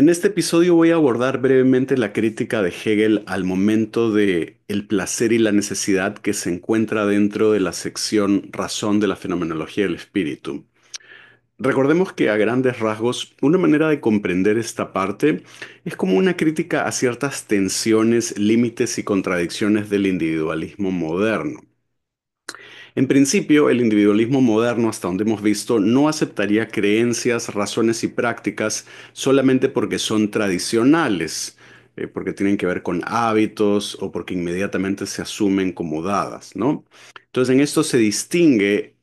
En este episodio voy a abordar brevemente la crítica de Hegel al momento de el placer y la necesidad que se encuentra dentro de la sección razón de la fenomenología del espíritu. Recordemos que a grandes rasgos, una manera de comprender esta parte es como una crítica a ciertas tensiones, límites y contradicciones del individualismo moderno. En principio, el individualismo moderno, hasta donde hemos visto, no aceptaría creencias, razones y prácticas solamente porque son tradicionales, porque tienen que ver con hábitos o porque inmediatamente se asumen como dadas, ¿no? Entonces, en esto se distingue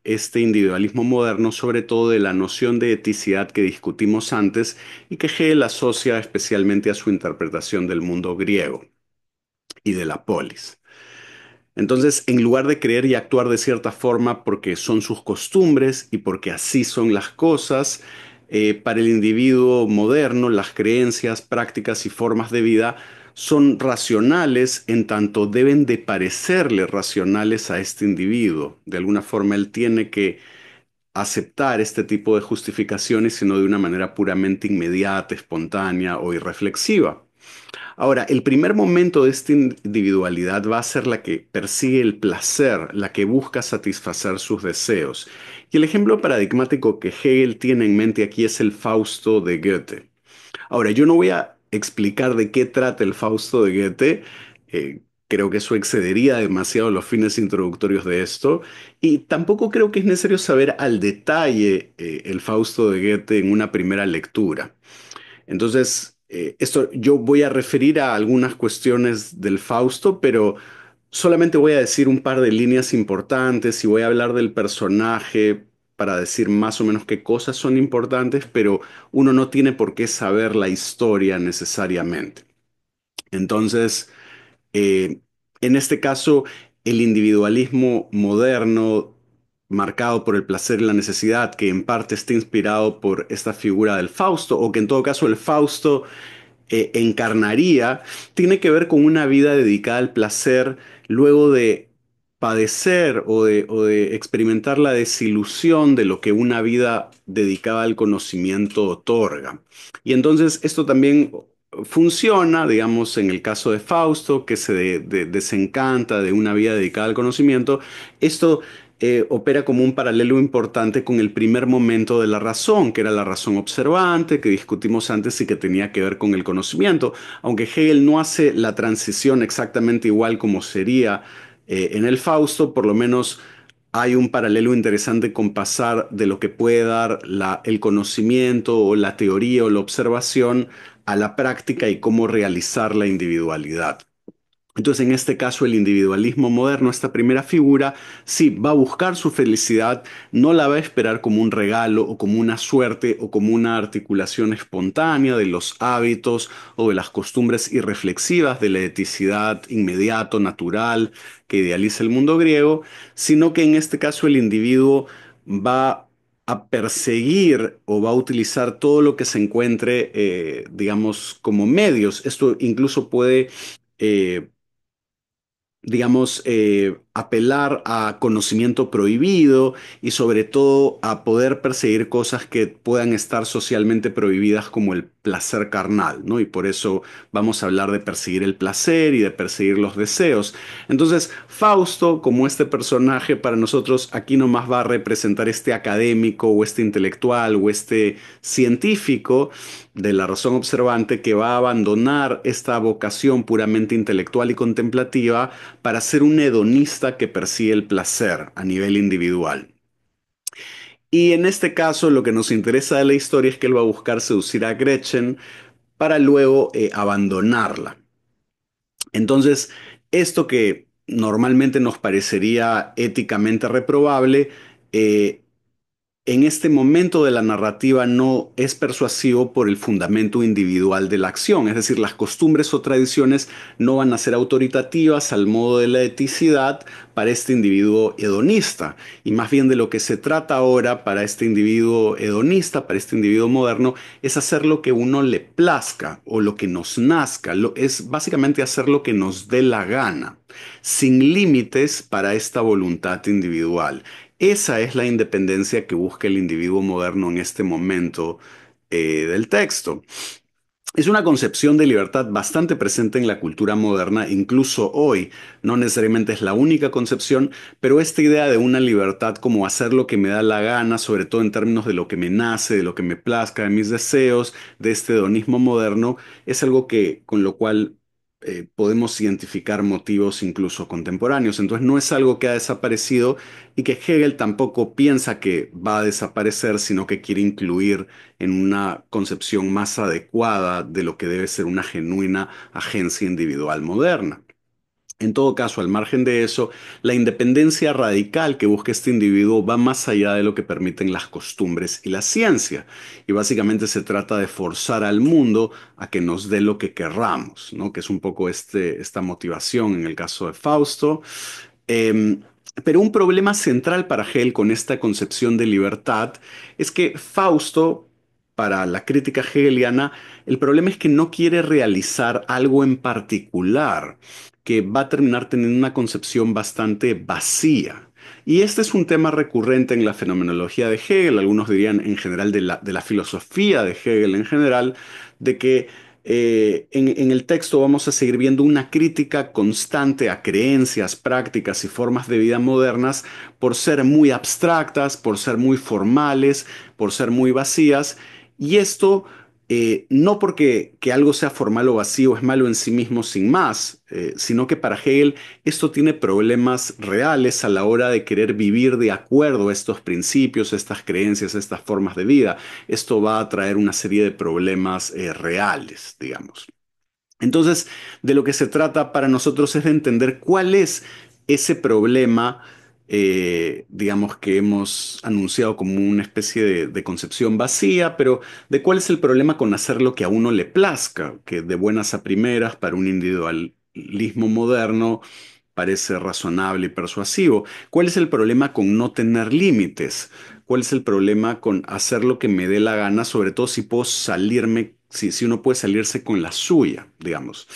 este individualismo moderno sobre todo de la noción de eticidad que discutimos antes y que Hegel asocia especialmente a su interpretación del mundo griego y de la polis. Entonces, en lugar de creer y actuar de cierta forma porque son sus costumbres y porque así son las cosas, para el individuo moderno las creencias, prácticas y formas de vida son racionales en tanto deben de parecerle racionales a este individuo. De alguna forma, él tiene que aceptar este tipo de justificaciones, sino de una manera puramente inmediata, espontánea o irreflexiva. Ahora, el primer momento de esta individualidad va a ser la que persigue el placer, la que busca satisfacer sus deseos. Y el ejemplo paradigmático que Hegel tiene en mente aquí es el Fausto de Goethe. Ahora, yo no voy a explicar de qué trata el Fausto de Goethe. Creo que eso excedería demasiado los fines introductorios de esto. Y tampoco creo que es necesario saber al detalle el Fausto de Goethe en una primera lectura. Entonces, esto yo voy a referir a algunas cuestiones del Fausto, pero solamente voy a decir un par de líneas importantes y voy a hablar del personaje para decir más o menos qué cosas son importantes, pero uno no tiene por qué saber la historia necesariamente. Entonces, eh, en este caso, el individualismo moderno, marcado por el placer y la necesidad, que en parte está inspirado por esta figura del Fausto, o que en todo caso el Fausto encarnaría, tiene que ver con una vida dedicada al placer luego de padecer o de experimentar la desilusión de lo que una vida dedicada al conocimiento otorga. Y entonces esto también funciona, digamos, en el caso de Fausto, que se desencanta de una vida dedicada al conocimiento. Esto opera como un paralelo importante con el primer momento de la razón, que era la razón observante, que discutimos antes y que tenía que ver con el conocimiento, aunque Hegel no hace la transición exactamente igual como sería en el Fausto, por lo menos hay un paralelo interesante con pasar de lo que puede dar el conocimiento o la teoría o la observación a la práctica y cómo realizar la individualidad. Entonces, en este caso, el individualismo moderno, esta primera figura, sí, va a buscar su felicidad, no la va a esperar como un regalo o como una suerte o como una articulación espontánea de los hábitos o de las costumbres irreflexivas de la eticidad inmediato, natural, que idealiza el mundo griego, sino que en este caso el individuo va a perseguir o va a utilizar todo lo que se encuentre, digamos, como medios. Esto incluso puede eh, digamos, apelar a conocimiento prohibido y sobre todo a poder perseguir cosas que puedan estar socialmente prohibidas como el placer carnal, ¿no? Y por eso vamos a hablar de perseguir el placer y de perseguir los deseos. Entonces, Fausto, como este personaje, para nosotros aquí nomás va a representar este académico o este intelectual o este científico de la razón observante que va a abandonar esta vocación puramente intelectual y contemplativa para ser un hedonista que persigue el placer a nivel individual. Y en este caso lo que nos interesa de la historia es que él va a buscar seducir a Gretchen para luego abandonarla. Entonces, esto que normalmente nos parecería éticamente reprobable, eh, en este momento de la narrativa no es persuasivo por el fundamento individual de la acción, es decir, las costumbres o tradiciones no van a ser autoritativas al modo de la eticidad para este individuo hedonista, y más bien de lo que se trata ahora para este individuo hedonista, para este individuo moderno, es hacer lo que uno le plazca o lo que nos nazca, es básicamente hacer lo que nos dé la gana, sin límites para esta voluntad individual. Esa es la independencia que busca el individuo moderno en este momento del texto. Es una concepción de libertad bastante presente en la cultura moderna, incluso hoy. No necesariamente es la única concepción, pero esta idea de una libertad como hacer lo que me da la gana, sobre todo en términos de lo que me nace, de lo que me plazca, de mis deseos, de este hedonismo moderno, es algo que con lo cual podemos identificar motivos incluso contemporáneos. Entonces no es algo que ha desaparecido y que Hegel tampoco piensa que va a desaparecer, sino que quiere incluir en una concepción más adecuada de lo que debe ser una genuina agencia individual moderna. En todo caso, al margen de eso, la independencia radical que busca este individuo va más allá de lo que permiten las costumbres y la ciencia. Y básicamente se trata de forzar al mundo a que nos dé lo que querramos, ¿no? Que es un poco esta motivación en el caso de Fausto. Eh, pero un problema central para Hegel con esta concepción de libertad es que Fausto, para la crítica hegeliana, el problema es que no quiere realizar algo en particular, que va a terminar teniendo una concepción bastante vacía. Y este es un tema recurrente en la fenomenología de Hegel, algunos dirían en general de la filosofía de Hegel en general, de que en el texto vamos a seguir viendo una crítica constante a creencias, prácticas y formas de vida modernas por ser muy abstractas, por ser muy formales, por ser muy vacías. Y esto no porque que algo sea formal o vacío es malo en sí mismo sin más, sino que para Hegel esto tiene problemas reales a la hora de querer vivir de acuerdo a estos principios, estas creencias, estas formas de vida. Esto va a traer una serie de problemas reales, digamos. Entonces, de lo que se trata para nosotros es de entender cuál es ese problema, digamos, que hemos anunciado como una especie de concepción vacía, pero de cuál es el problema con hacer lo que a uno le plazca, que de buenas a primeras para un individualismo moderno parece razonable y persuasivo. ¿Cuál es el problema con no tener límites? ¿Cuál es el problema con hacer lo que me dé la gana, sobre todo si puedo salirme, si uno puede salirse con la suya, digamos?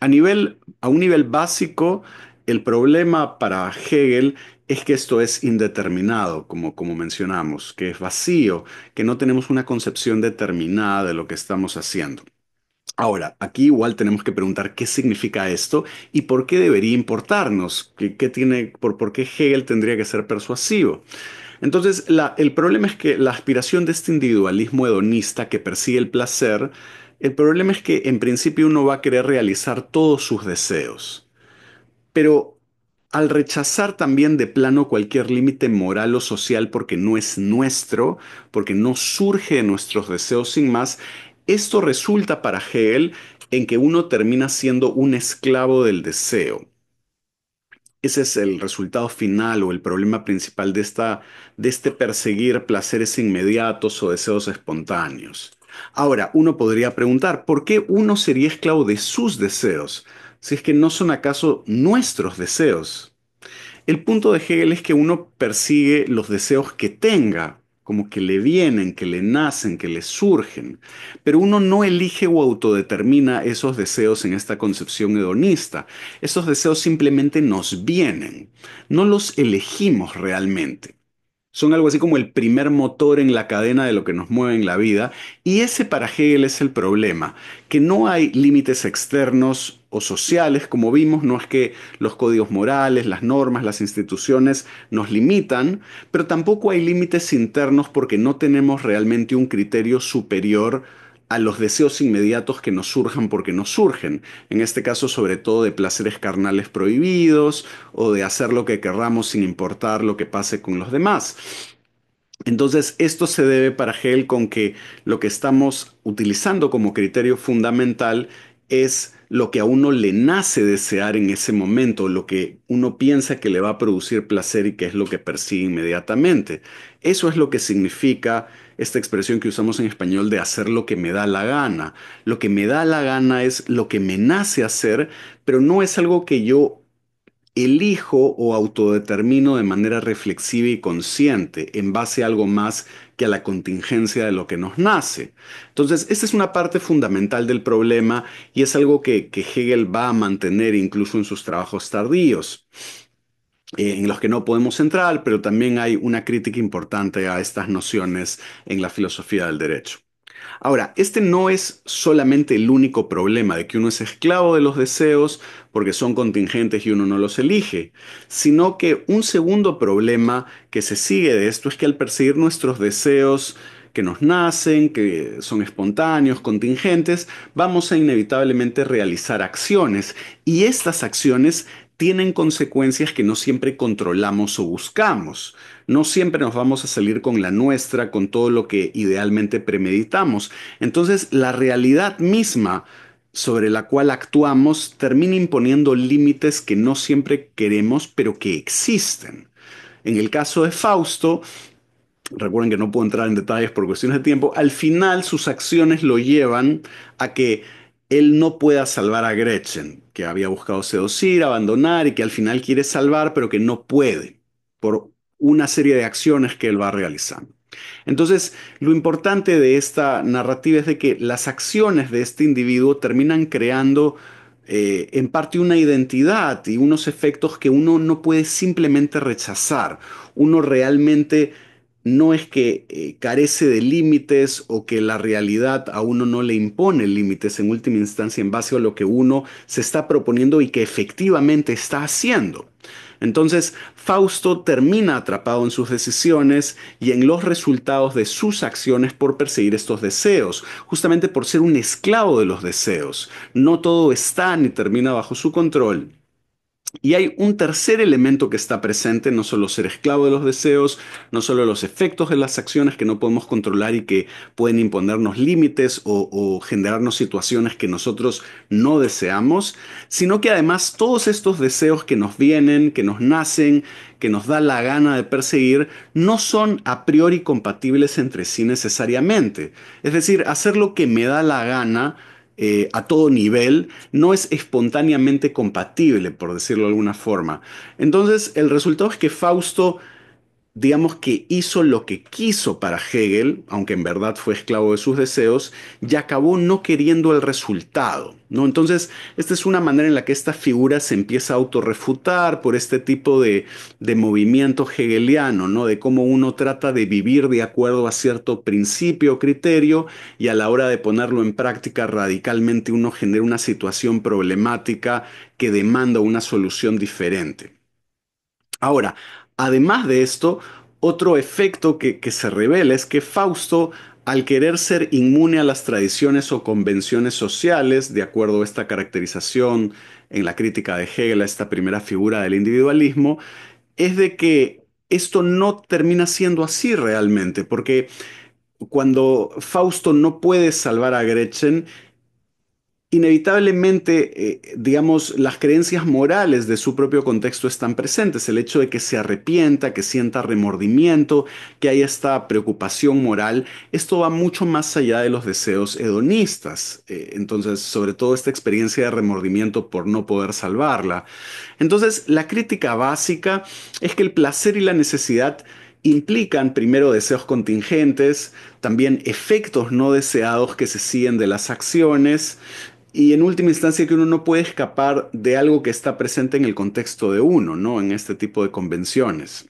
A un nivel básico, el problema para Hegel es que esto es indeterminado, como mencionamos, que es vacío, que no tenemos una concepción determinada de lo que estamos haciendo. Ahora, aquí igual tenemos que preguntar qué significa esto y por qué debería importarnos, por qué Hegel tendría que ser persuasivo. Entonces, el problema es que la aspiración de este individualismo hedonista que persigue el placer, el problema es que en principio uno va a querer realizar todos sus deseos. Pero al rechazar también de plano cualquier límite moral o social porque no es nuestro, porque no surge de nuestros deseos sin más, esto resulta para Hegel en que uno termina siendo un esclavo del deseo. Ese es el resultado final o el problema principal de este perseguir placeres inmediatos o deseos espontáneos. Ahora, uno podría preguntar, ¿por qué uno sería esclavo de sus deseos? Si es que no son acaso nuestros deseos. El punto de Hegel es que uno persigue los deseos que tenga, como que le vienen, que le nacen, que le surgen, pero uno no elige o autodetermina esos deseos en esta concepción hedonista. Esos deseos simplemente nos vienen, no los elegimos realmente. Son algo así como el primer motor en la cadena de lo que nos mueve en la vida, y ese para Hegel es el problema, que no hay límites externos o sociales, como vimos, no es que los códigos morales, las normas, las instituciones nos limitan, pero tampoco hay límites internos porque no tenemos realmente un criterio superior a los deseos inmediatos que nos surjan porque nos surgen. En este caso, sobre todo de placeres carnales prohibidos o de hacer lo que querramos sin importar lo que pase con los demás. Entonces, esto se debe para Hegel con que lo que estamos utilizando como criterio fundamental es lo que a uno le nace desear en ese momento, lo que uno piensa que le va a producir placer y que es lo que persigue inmediatamente. Eso es lo que significa esta expresión que usamos en español de hacer lo que me da la gana. Lo que me da la gana es lo que me nace hacer, pero no es algo que yo elijo o autodetermino de manera reflexiva y consciente en base a algo más que a la contingencia de lo que nos nace. Entonces, esta es una parte fundamental del problema y es algo que Hegel va a mantener incluso en sus trabajos tardíos, en los que no podemos entrar, pero también hay una crítica importante a estas nociones en la filosofía del derecho. Ahora, este no es solamente el único problema de que uno es esclavo de los deseos porque son contingentes y uno no los elige, sino que un segundo problema que se sigue de esto es que al perseguir nuestros deseos que nos nacen, que son espontáneos, contingentes, vamos a inevitablemente realizar acciones y estas acciones tienen consecuencias que no siempre controlamos o buscamos. No siempre nos vamos a salir con la nuestra, con todo lo que idealmente premeditamos. Entonces, la realidad misma sobre la cual actuamos termina imponiendo límites que no siempre queremos, pero que existen. En el caso de Fausto, recuerden que no puedo entrar en detalles por cuestiones de tiempo, al final sus acciones lo llevan a que él no pueda salvar a Gretchen, que había buscado seducir, abandonar y que al final quiere salvar, pero que no puede por una serie de acciones que él va realizando. Entonces, lo importante de esta narrativa es de que las acciones de este individuo terminan creando en parte una identidad y unos efectos que uno no puede simplemente rechazar. Uno realmente no es que carece de límites o que la realidad a uno no le impone límites en última instancia en base a lo que uno se está proponiendo y que efectivamente está haciendo. Entonces, Fausto termina atrapado en sus decisiones y en los resultados de sus acciones por perseguir estos deseos, justamente por ser un esclavo de los deseos. No todo está ni termina bajo su control. Y hay un tercer elemento que está presente, no solo ser esclavo de los deseos, no solo los efectos de las acciones que no podemos controlar y que pueden imponernos límites o generarnos situaciones que nosotros no deseamos, sino que además todos estos deseos que nos vienen, que nos nacen, que nos da la gana de perseguir, no son a priori compatibles entre sí necesariamente. Es decir, hacer lo que me da la gana a todo nivel no es espontáneamente compatible, por decirlo de alguna forma. Entonces, el resultado es que Fausto, digamos que hizo lo que quiso para Hegel, aunque en verdad fue esclavo de sus deseos, y acabó no queriendo el resultado, ¿no? Entonces, esta es una manera en la que esta figura se empieza a autorrefutar por este tipo de movimiento hegeliano, ¿no? De cómo uno trata de vivir de acuerdo a cierto principio o criterio y a la hora de ponerlo en práctica radicalmente uno genera una situación problemática que demanda una solución diferente. Ahora, además de esto, otro efecto que se revela es que Fausto, al querer ser inmune a las tradiciones o convenciones sociales, de acuerdo a esta caracterización en la crítica de Hegel a esta primera figura del individualismo, es de que esto no termina siendo así realmente, porque cuando Fausto no puede salvar a Gretchen, inevitablemente, digamos, las creencias morales de su propio contexto están presentes. El hecho de que se arrepienta, que sienta remordimiento, que haya esta preocupación moral, esto va mucho más allá de los deseos hedonistas. Entonces, sobre todo esta experiencia de remordimiento por no poder salvarla. Entonces, la crítica básica es que el placer y la necesidad implican primero deseos contingentes, también efectos no deseados que se siguen de las acciones, y en última instancia que uno no puede escapar de algo que está presente en el contexto de uno, ¿no? En este tipo de convenciones.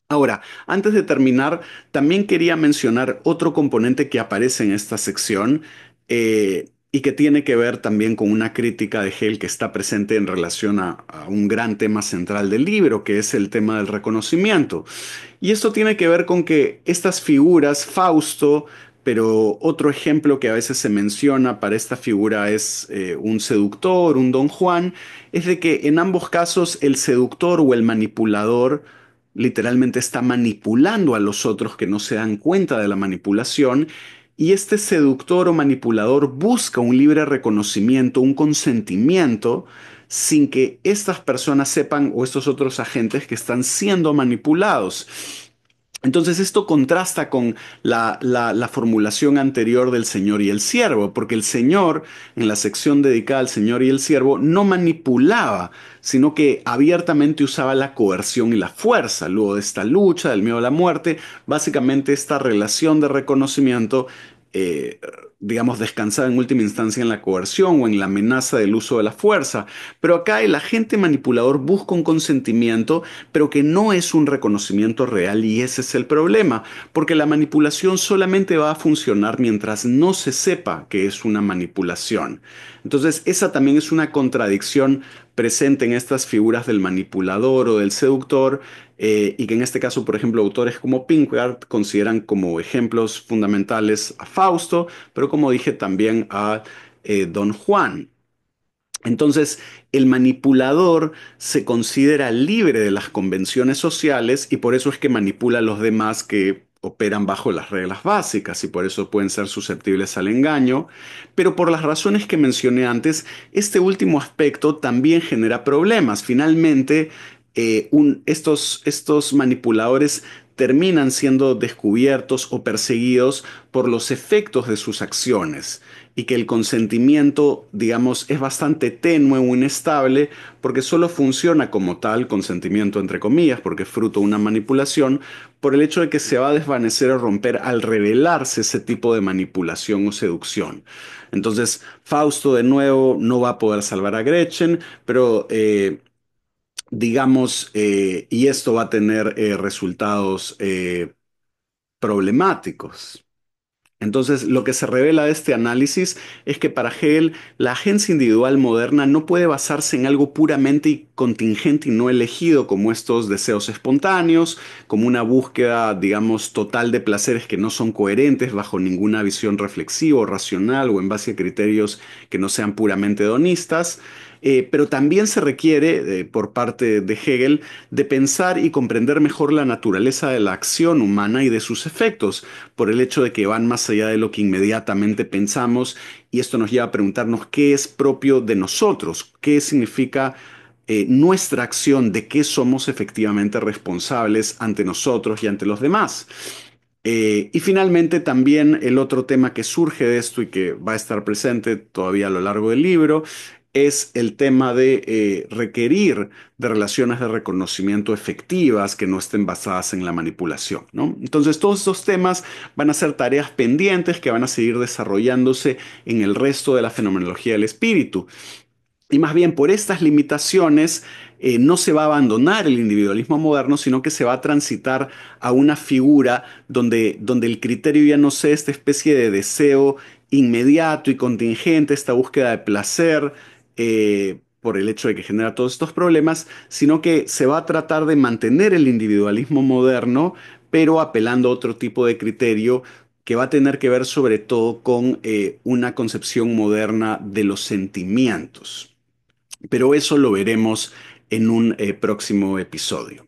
Ahora, antes de terminar, también quería mencionar otro componente que aparece en esta sección y que tiene que ver también con una crítica de Hegel que está presente en relación a un gran tema central del libro, que es el tema del reconocimiento. Y esto tiene que ver con que estas figuras, Fausto, pero otro ejemplo que a veces se menciona para esta figura es un seductor, un don Juan, es de que en ambos casos el seductor o el manipulador literalmente está manipulando a los otros que no se dan cuenta de la manipulación. Y este seductor o manipulador busca un libre reconocimiento, un consentimiento, sin que estas personas sepan o estos otros agentes que están siendo manipulados. Entonces esto contrasta con la formulación anterior del Señor y el siervo, porque el Señor, en la sección dedicada al Señor y el siervo, no manipulaba, sino que abiertamente usaba la coerción y la fuerza. Luego de esta lucha, del miedo a la muerte, básicamente esta relación de reconocimiento eh, digamos, descansaba en última instancia en la coerción o en la amenaza del uso de la fuerza. Pero acá el agente manipulador busca un consentimiento, pero que no es un reconocimiento real y ese es el problema, porque la manipulación solamente va a funcionar mientras no se sepa que es una manipulación. Entonces, esa también es una contradicción presente en estas figuras del manipulador o del seductor, y que en este caso, por ejemplo, autores como Pinkard consideran como ejemplos fundamentales a Fausto, pero como dije también a Don Juan. Entonces, el manipulador se considera libre de las convenciones sociales y por eso es que manipula a los demás que operan bajo las reglas básicas y por eso pueden ser susceptibles al engaño. Pero por las razones que mencioné antes, este último aspecto también genera problemas. Finalmente, estos manipuladores terminan siendo descubiertos o perseguidos por los efectos de sus acciones y que el consentimiento, digamos, es bastante tenue o inestable porque solo funciona como tal, consentimiento entre comillas, porque es fruto de una manipulación, por el hecho de que se va a desvanecer o romper al revelarse ese tipo de manipulación o seducción. Entonces, Fausto de nuevo no va a poder salvar a Gretchen, pero digamos, y esto va a tener resultados problemáticos. Entonces, lo que se revela de este análisis es que para Hegel la agencia individual moderna no puede basarse en algo puramente contingente y no elegido como estos deseos espontáneos, como una búsqueda, digamos, total de placeres que no son coherentes bajo ninguna visión reflexiva o racional o en base a criterios que no sean puramente hedonistas. Pero también se requiere, por parte de Hegel, de pensar y comprender mejor la naturaleza de la acción humana y de sus efectos por el hecho de que van más allá de lo que inmediatamente pensamos y esto nos lleva a preguntarnos qué es propio de nosotros, qué significa nuestra acción, de qué somos efectivamente responsables ante nosotros y ante los demás. Y finalmente también el otro tema que surge de esto y que va a estar presente todavía a lo largo del libro es el tema de requerir de relaciones de reconocimiento efectivas que no estén basadas en la manipulación, ¿no? Entonces todos estos temas van a ser tareas pendientes que van a seguir desarrollándose en el resto de la fenomenología del espíritu. Y más bien por estas limitaciones no se va a abandonar el individualismo moderno, sino que se va a transitar a una figura donde el criterio ya no sea esta especie de deseo inmediato y contingente, esta búsqueda de placer por el hecho de que genera todos estos problemas, sino que se va a tratar de mantener el individualismo moderno, pero apelando a otro tipo de criterio que va a tener que ver sobre todo con una concepción moderna de los sentimientos. Pero eso lo veremos en un próximo episodio.